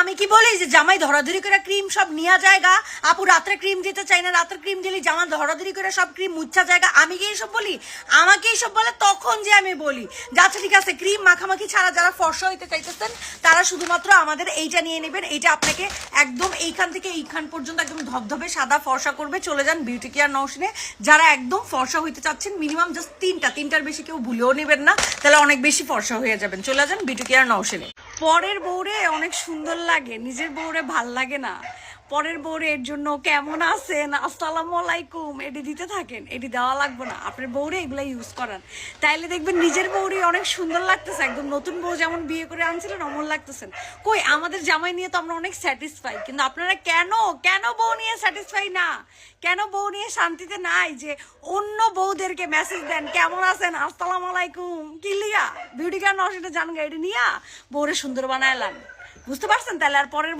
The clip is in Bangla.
আমি কি বলি যে জামাই ধরাধরি করে ক্রিম সব নিয়ে জায়গা, আপু রাত্রে ক্রিম দিতে চাই না, রাত্রে ক্রিম দিলে জামা ধরাধরি করে সব ক্রিম মুচ্ছা জায়গা, আমি কি এইসব বলি? আমাকে এইসব বলে তখন যে আমি বলি যে আচ্ছা ঠিক আছে, ক্রিম মাখামাখি ছাড়া যারা ফর্সা হইতে চাইতেছেন তারা শুধুমাত্র আমাদের এইটা নিয়ে নেবেন। এইটা আপনাকে একদম এইখান থেকে এইখান পর্যন্ত একদম ধবধবে সাদা ফর্সা করবে। চলে যান বিউটি কেয়ার নওশিনে। যারা একদম ফর্সা হইতে চাচ্ছেন মিনিমাম জাস্ট তিনটার বেশি কেউ ভুলেও নেবেন না, তাহলে অনেক বেশি ফর্সা হয়ে যাবেন। চলে যান বিউটি কেয়ার নওশিনে। পরের বউরে অনেক সুন্দর লাগে, নিজের বউরে ভাল লাগে না। পরের বউরে এর জন্য কেমন আছেন, আসসালামু আলাইকুম এটি দিতে থাকেন, এটি দেওয়া লাগবে না। আপনার বউরে এগুলো ইউজ করান, তাইলে দেখবেন নিজের বউরে অনেক সুন্দর লাগতেছে। একদম নতুন বউ যেমন বিয়ে করে আনছিলেন অমন লাগতেছেন। কই আমাদের জামাই নিয়ে তো আমরা অনেক স্যাটিসফাই, কিন্তু আপনারা কেন বউ নিয়ে স্যাটিসফাই না? কেন বউ নিয়ে শান্তিতে নাই যে অন্য বউদেরকে মেসেজ দেন কেমন আছেন, আসসালামু আলাইকুম, কি লিয়া বিউটি কেয়ার নওশিনে জান গাইডে নিয়া বউরে সুন্দর বানাইলাম। বুঝতে পারছেন? তাহলে আর পরের